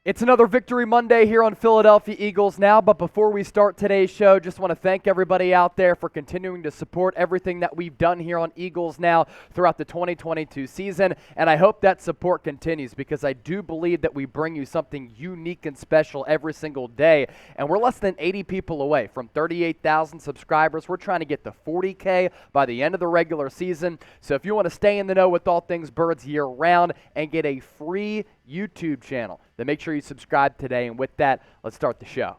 It's another Victory Monday here on Philadelphia Eagles Now, but before we start today's show, just want to thank everybody out there for continuing to support everything that we've done here on Eagles Now throughout the 2022 season, and I hope that support continues because I do believe that we bring you something unique and special every single day, and we're less than 80 people away from 38,000 subscribers. We're trying to get to 40K by the end of the regular season, so if you want to stay in the know with all things Birds year-round and get a free YouTube channel, then make sure you subscribe today. And with that, let's start the show.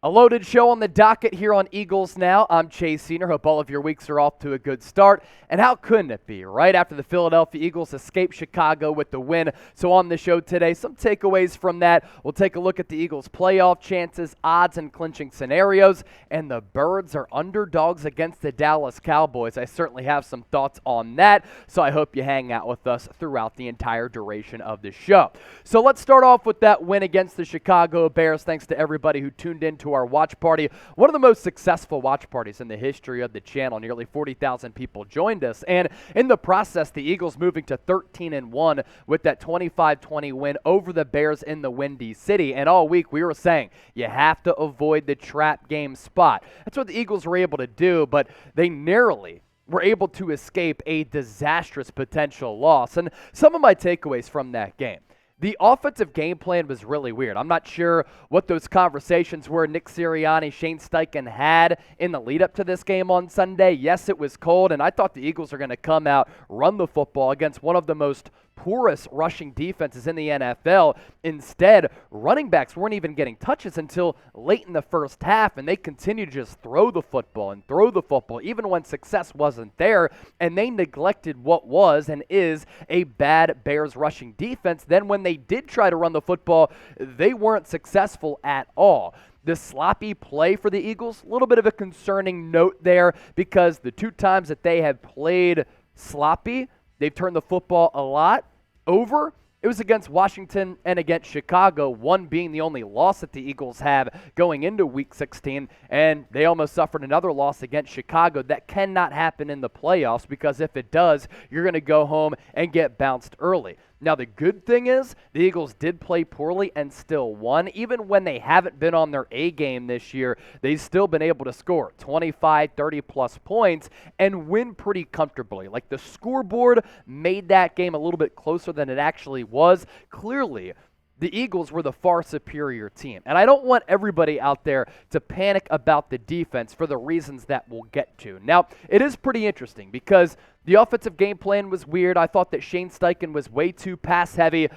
A loaded show on the docket here on Eagles Now. I'm Chase Senior. Hope all of your weeks are off to a good start. And how couldn't it be, right after the Philadelphia Eagles escaped Chicago with the win? So on the show today, some takeaways from that. We'll take a look at the Eagles' playoff chances, odds, and clinching scenarios. And the Birds are underdogs against the Dallas Cowboys. I certainly have some thoughts on that, so I hope you hang out with us throughout the entire duration of the show. So let's start off with that win against the Chicago Bears. Thanks to everybody who tuned in to our watch party, one of the most successful watch parties in the history of the channel. Nearly 40,000 people joined us, and in the process, the Eagles moving to 13-1 with that 25-20 win over the Bears in the Windy City. And all week we were saying you have to avoid the trap game spot. That's what the Eagles were able to do, but they narrowly were able to escape a disastrous potential loss. And some of my takeaways from that game: the offensive game plan was really weird. I'm not sure what those conversations were Nick Sirianni, Shane Steichen had in the lead up to this game on Sunday. Yes, it was cold, and I thought the Eagles are going to come out, run the football against one of the most poorest rushing defenses in the NFL. Instead, running backs weren't even getting touches until late in the first half, and they continued to just throw the football and throw the football even when success wasn't there, and they neglected what was and is a bad Bears rushing defense. Then when they did try to run the football, they weren't successful at all. The sloppy play for the Eagles, a little bit of a concerning note there, because the two times that they have played sloppy, they've turned the football a lot over. It was against Washington and against Chicago, one being the only loss that the Eagles have going into Week 16, and they almost suffered another loss against Chicago. That cannot happen in the playoffs, because if it does, you're going to go home and get bounced early. Now, the good thing is the Eagles did play poorly and still won. Even when they haven't been on their A game this year, they've still been able to score 25, 30-plus points and win pretty comfortably. Like, the scoreboard made that game a little bit closer than it actually was. Clearly, the Eagles were the far superior team. And I don't want everybody out there to panic about the defense for the reasons that we'll get to. Now, it is pretty interesting because the offensive game plan was weird. I thought that Shane Steichen was way too pass-heavy.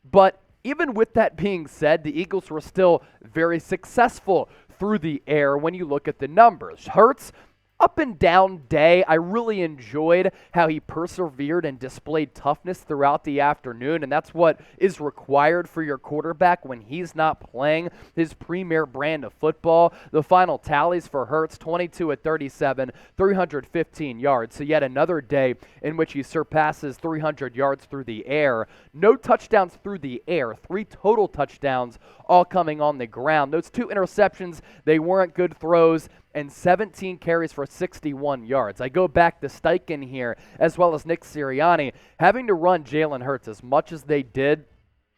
But even with that being said, the Eagles were still very successful through the air when you look at the numbers. Hurts, up and down day. I really enjoyed how he persevered and displayed toughness throughout the afternoon, and that's what is required for your quarterback when he's not playing his premier brand of football. The final tallies for Hurts: 22 at 37, 315 yards. So yet another day in which he surpasses 300 yards through the air. No touchdowns through the air, 3 total touchdowns, all coming on the ground. Those 2 interceptions, they weren't good throws, and 17 carries for 61 yards. I go back to Steichen here, as well as Nick Sirianni, having to run Jalen Hurts as much as they did,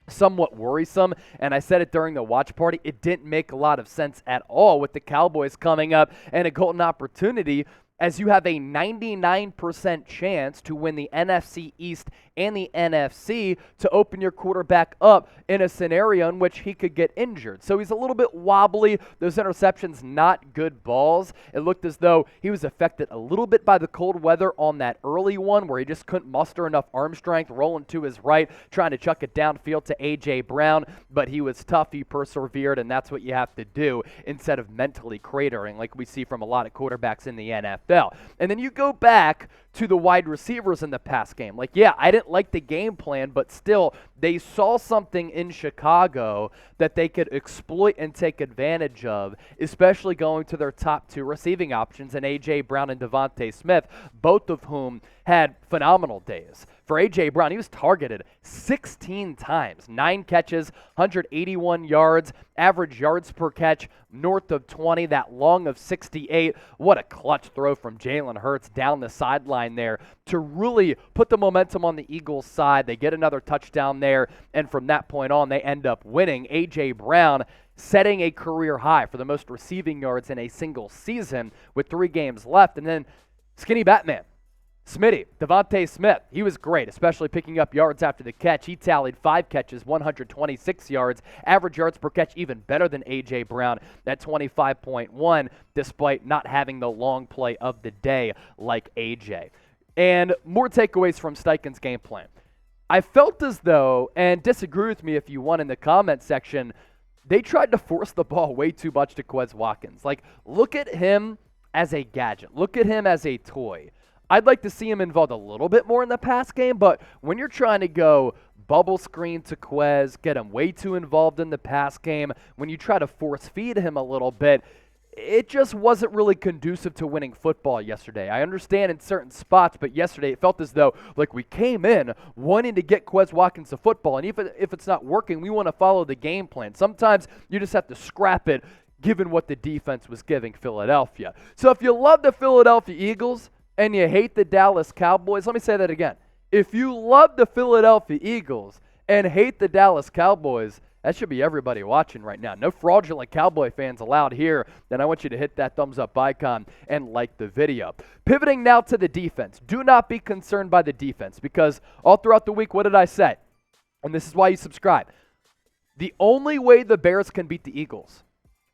somewhat worrisome, and I said it during the watch party, it didn't make a lot of sense at all with the Cowboys coming up and a golden opportunity, as you have a 99% chance to win the NFC East and the NFC, to open your quarterback up in a scenario in which he could get injured. So he's a little bit wobbly. Those interceptions, not good balls. It looked as though he was affected a little bit by the cold weather on that early one where he just couldn't muster enough arm strength, rolling to his right, trying to chuck it downfield to A.J. Brown. But he was tough. He persevered, and that's what you have to do instead of mentally cratering like we see from a lot of quarterbacks in the NFL. And then you go back to the wide receivers in the pass game. Like, yeah, I didn't like the game plan, but still, they saw something in Chicago that they could exploit and take advantage of, especially going to their top 2 receiving options in A.J. Brown and Devontae Smith, both of whom had phenomenal days For A.J. Brown, he was targeted 16 times, 9 catches, 181 yards, average yards per catch north of 20, that long of 68. What a clutch throw from Jalen Hurts down the sideline there to really put the momentum on the Eagles' side. They get another touchdown there, and from that point on, they end up winning. A.J. Brown setting a career high for the most receiving yards in a single season with 3 games left. And then Skinny Batman, Smitty, Devontae Smith, he was great, especially picking up yards after the catch. He tallied 5 catches, 126 yards, average yards per catch even better than A.J. Brown at 25.1, despite not having the long play of the day like A.J. And more takeaways from Steichen's game plan. I felt as though, and disagree with me if you want in the comment section, they tried to force the ball way too much to Quez Watkins. Like, look at him as a gadget. Look at him as a toy. I'd like to see him involved a little bit more in the pass game, but when you're trying to go bubble screen to Quez, get him way too involved in the pass game, when you try to force feed him a little bit, it just wasn't really conducive to winning football yesterday. I understand in certain spots, but yesterday it felt as though like we came in wanting to get Quez Watkins the football, and if it's not working, we want to follow the game plan. Sometimes you just have to scrap it given what the defense was giving Philadelphia. So if you love the Philadelphia Eagles and you hate the Dallas Cowboys, let me say that again. If you love the Philadelphia Eagles and hate the Dallas Cowboys, that should be everybody watching right now. No fraudulent Cowboy fans allowed here. Then I want you to hit that thumbs up icon and like the video. Pivoting now to the defense. Do not be concerned by the defense because all throughout the week, what did I say? And this is why you subscribe. The only way the Bears can beat the Eagles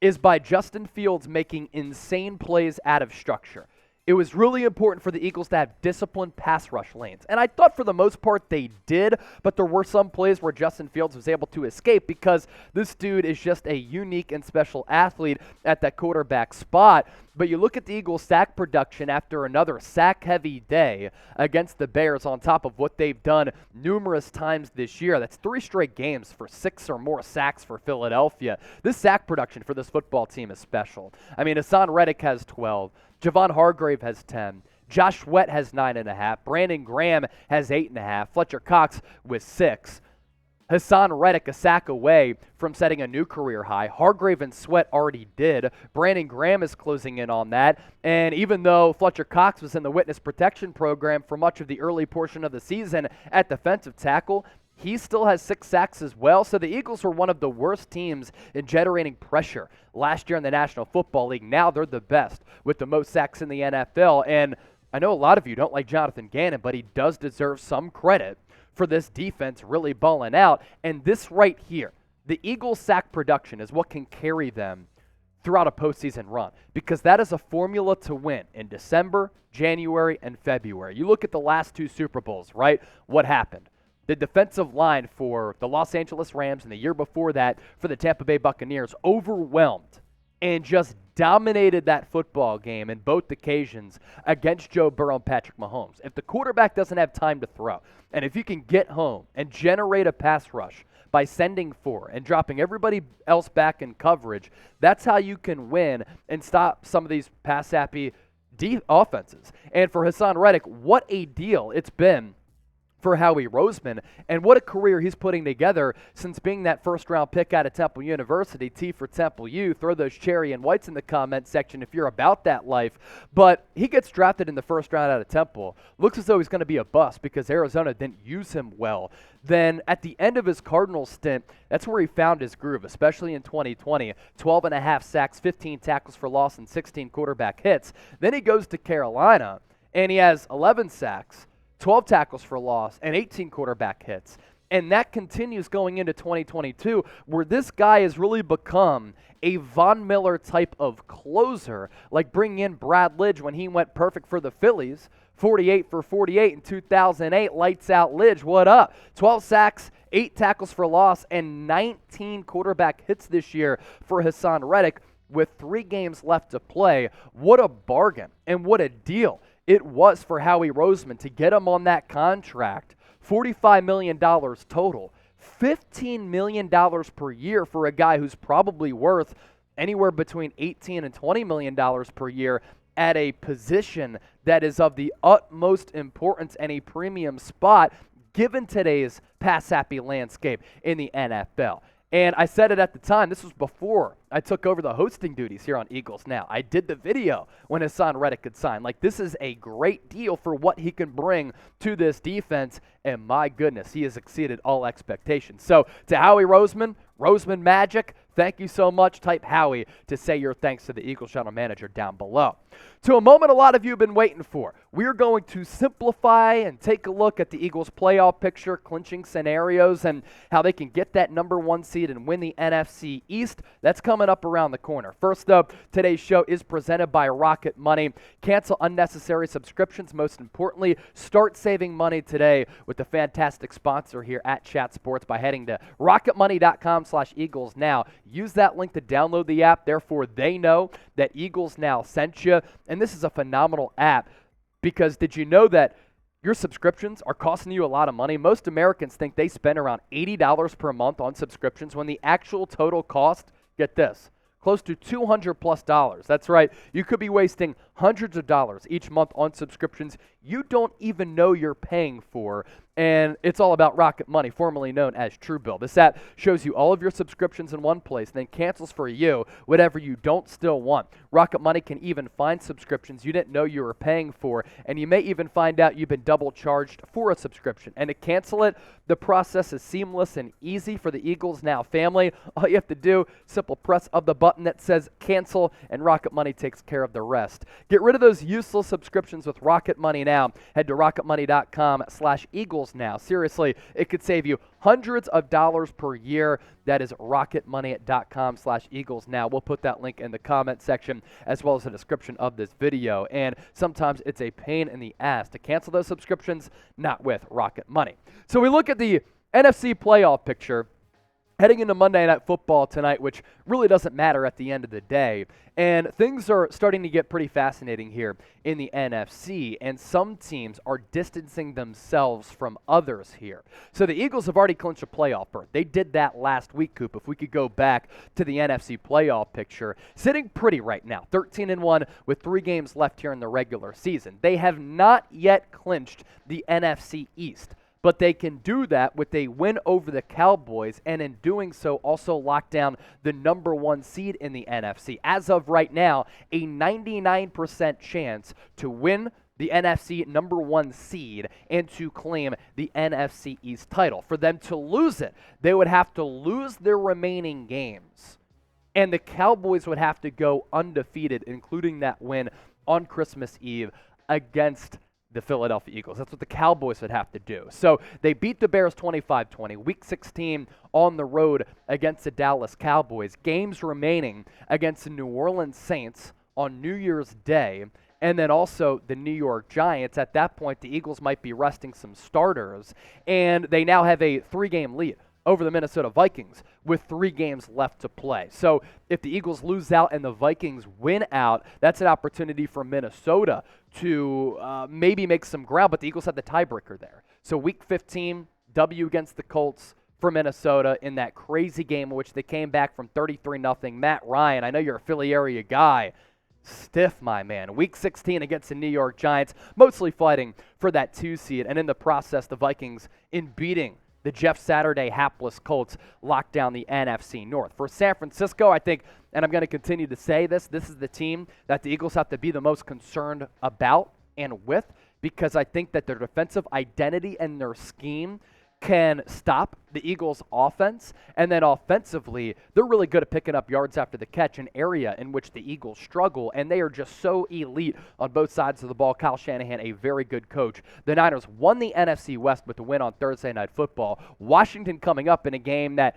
is by Justin Fields making insane plays out of structure. It was really important for the Eagles to have disciplined pass rush lanes. And I thought for the most part they did, but there were some plays where Justin Fields was able to escape because this dude is just a unique and special athlete at that quarterback spot. But you look at the Eagles' sack production after another sack-heavy day against the Bears on top of what they've done numerous times this year. That's 3 straight games for 6 or more sacks for Philadelphia. This sack production for this football team is special. I mean, Haason Reddick has 12. Javon Hargrave has 10. Josh Sweat has 9.5. Brandon Graham has 8.5. Fletcher Cox with 6. Haason Reddick a sack away from setting a new career high. Hargrave and Sweat already did. Brandon Graham is closing in on that. And even though Fletcher Cox was in the witness protection program for much of the early portion of the season at defensive tackle, he still has 6 sacks as well. So the Eagles were one of the worst teams in generating pressure last year in the National Football League. Now they're the best with the most sacks in the NFL. And I know a lot of you don't like Jonathan Gannon, but he does deserve some credit for this defense really balling out. And this right here, the Eagles' sack production is what can carry them throughout a postseason run because that is a formula to win in December, January, and February. You look at the last 2 Super Bowls, right? What happened? The defensive line for the Los Angeles Rams and the year before that for the Tampa Bay Buccaneers overwhelmed and just dominated that football game in both occasions against Joe Burrow and Patrick Mahomes. If the quarterback doesn't have time to throw, and if you can get home and generate a pass rush by sending 4 and dropping everybody else back in coverage, that's how you can win and stop some of these pass-happy offenses. And for Haason Reddick, what a deal it's been for Howie Roseman, and what a career he's putting together since being that first-round pick out of Temple University. T for Temple U. Throw those cherry and whites in the comment section if you're about that life. But he gets drafted in the first round out of Temple. Looks as though he's going to be a bust because Arizona didn't use him well. Then at the end of his Cardinals stint, that's where he found his groove, especially in 2020. 12.5 sacks, 15 tackles for loss, and 16 quarterback hits. Then he goes to Carolina, and he has 11 sacks, 12 tackles for loss, and 18 quarterback hits. And that continues going into 2022, where this guy has really become a Von Miller type of closer, like bringing in Brad Lidge when he went perfect for the Phillies, 48 for 48 in 2008, lights out Lidge, what up? 12 sacks, 8 tackles for loss, and 19 quarterback hits this year for Haason Reddick with 3 games left to play. What a bargain and what a deal it was for Howie Roseman to get him on that contract. $45 million total. $15 million per year for a guy who's probably worth anywhere between $18 and $20 million per year. at a position that is of the utmost importance and a premium spot given today's pass-happy landscape in the NFL. And I said it at the time, this was before I took over the hosting duties here on Eagles Now. I did the video when Haason Reddick could sign. Like, this is a great deal for what he can bring to this defense, and my goodness, he has exceeded all expectations. So, to Howie Roseman Magic, thank you so much. Type Howie to say your thanks to the Eagles general manager down below. To a moment a lot of you have been waiting for. We're going to simplify and take a look at the Eagles playoff picture, clinching scenarios, and how they can get that number 1 seed and win the NFC East. That's coming up around the corner. First up, today's show is presented by Rocket Money. Cancel unnecessary subscriptions. Most importantly, start saving money today with the fantastic sponsor here at Chat Sports by heading to rocketmoney.com/Eagles Now. Use that link to download the app. Therefore, they know that Eagles Now sent you. And this is a phenomenal app because did you know that your subscriptions are costing you a lot of money? Most Americans think they spend around $80 per month on subscriptions when the actual total cost, get this, close to $200+. That's right. You could be wasting hundreds of dollars each month on subscriptions you don't even know you're paying for. And it's all about Rocket Money, formerly known as Truebill. This app shows you all of your subscriptions in one place, then cancels for you whatever you don't still want. Rocket Money can even find subscriptions you didn't know you were paying for, and you may even find out you've been double charged for a subscription. And to cancel it, the process is seamless and easy for the Eagles Now family. All you have to do, simple press of the button that says cancel, and Rocket Money takes care of the rest. Get rid of those useless subscriptions with Rocket Money now. Head to rocketmoney.com/Eagles Now. Seriously, it could save you hundreds of dollars per year. That is rocketmoney.com/Eagles Now. We'll put that link in the comment section as well as the description of this video. And sometimes it's a pain in the ass to cancel those subscriptions, not with Rocket Money. So we look at the NFC playoff picture heading into Monday Night Football tonight, which really doesn't matter at the end of the day. And things are starting to get pretty fascinating here in the NFC, and some teams are distancing themselves from others here. So the Eagles have already clinched a playoff berth. They did that last week, Coop, if we could go back to the NFC playoff picture. Sitting pretty right now, 13-1 with 3 games left here in the regular season. They have not yet clinched the NFC East, but they can do that with a win over the Cowboys, and in doing so also lock down the number 1 seed in the NFC. As of right now, a 99% chance to win the NFC number 1 seed and to claim the NFC East title. For them to lose it, they would have to lose their remaining games, and the Cowboys would have to go undefeated, including that win on Christmas Eve against the Philadelphia Eagles. That's what the Cowboys would have to do. So they beat the Bears 25-20, Week 16 on the road against the Dallas Cowboys. Games remaining against the New Orleans Saints on New Year's Day, and then also the New York Giants. At that point, the Eagles might be resting some starters, and they now have a 3-game lead over the Minnesota Vikings with 3 games left to play. So if the Eagles lose out and the Vikings win out, that's an opportunity for Minnesota to maybe make some ground, but the Eagles had the tiebreaker there. So Week 15, W against the Colts for Minnesota in that crazy game in which they came back from 33-0. Matt Ryan, I know you're a Philly area guy. Stiff, my man. Week 16 against the New York Giants, mostly fighting for that 2 seed, and in the process, the Vikings in beating the Jeff Saturday hapless Colts locked down the NFC North. For San Francisco, I think, and I'm going to continue to say this is the team that the Eagles have to be the most concerned about and with, because I think that their defensive identity and their scheme can stop the Eagles' offense, and then offensively, they're really good at picking up yards after the catch, an area in which the Eagles struggle, and they are just so elite on both sides of the ball. Kyle Shanahan, a very good coach. The Niners won the NFC West with the win on Thursday Night Football. Washington coming up in a game that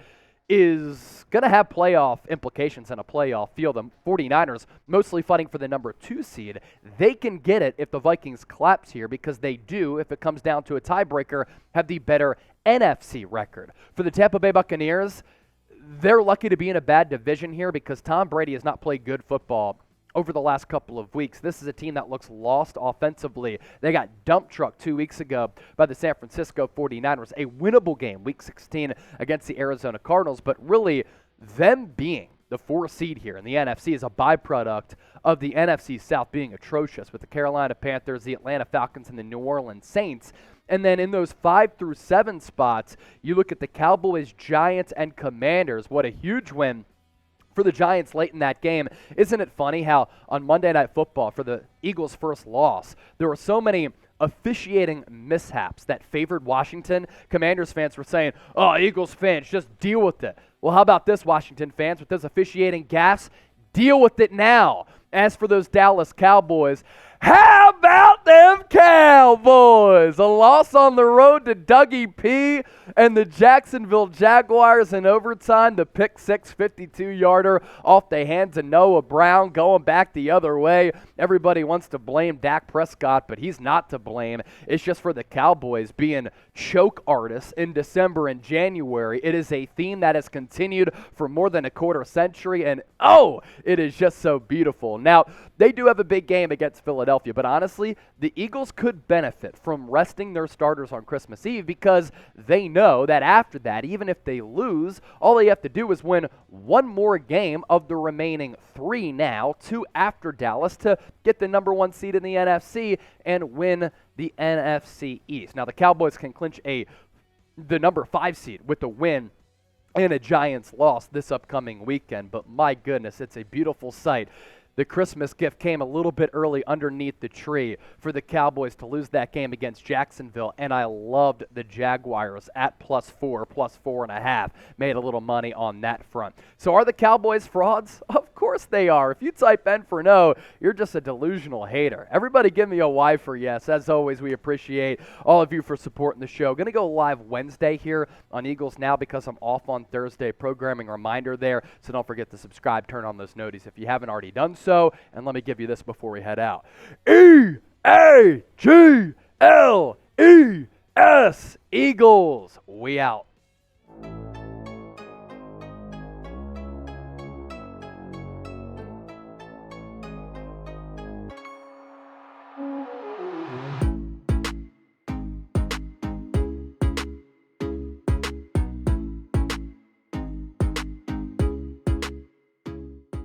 is going to have playoff implications in a playoff field. The 49ers mostly fighting for the number 2 seed. They can get it if the Vikings collapse here, because they do, if it comes down to a tiebreaker, have the better NFC record. For the Tampa Bay Buccaneers, they're lucky to be in a bad division here because Tom Brady has not played good football over the last couple of weeks. This is a team that looks lost offensively. They got dump trucked 2 weeks ago by the San Francisco 49ers. A winnable game, Week 16 against the Arizona Cardinals, but really them being the 4 seed here in the NFC is a byproduct of the NFC South being atrocious with the Carolina Panthers, the Atlanta Falcons, and the New Orleans Saints. And then in those 5 through 7 spots, you look at the Cowboys, Giants, and Commanders. What a huge win for the Giants late in that game. Isn't it funny how on Monday Night Football, for the Eagles' first loss, there were so many officiating mishaps that favored Washington? Commanders fans were saying, oh, Eagles fans, just deal with it. Well, how about this, Washington fans, with those officiating gaffes? Deal with it now. As for those Dallas Cowboys, how about them Cowboys? A loss on the road to Dougie P and the Jacksonville Jaguars in overtime. The pick six 52-yarder off the hands of Noah Brown going back the other way. Everybody wants to blame Dak Prescott, but he's not to blame. It's just for the Cowboys being choke artists in December and January. It is a theme that has continued for more than a quarter century, and oh, it is just so beautiful. Now, they do have a big game against Philadelphia, but honestly, the Eagles could benefit from resting their starters on Christmas Eve because they know that after that, even if they lose, all they have to do is win one more game of the remaining 3 now, 2 after Dallas, to get the number 1 seed in the NFC and win the NFC East. Now, the Cowboys can clinch the number 5 seed with the win and a Giants loss this upcoming weekend, but my goodness, it's a beautiful sight. The Christmas gift came a little bit early underneath the tree for the Cowboys to lose that game against Jacksonville, and I loved the Jaguars at +4, +4.5. Made a little money on that front. So are the Cowboys frauds? Of course they are. If you type N for no, you're just a delusional hater. Everybody give me a Y for yes. As always, we appreciate all of you for supporting the show. Going to go live Wednesday here on Eagles Now because I'm off on Thursday. Programming reminder there, so don't forget to subscribe, turn on those noties if you haven't already done so. And let me give you this before we head out. E-A-G-L-E-S, Eagles. We out.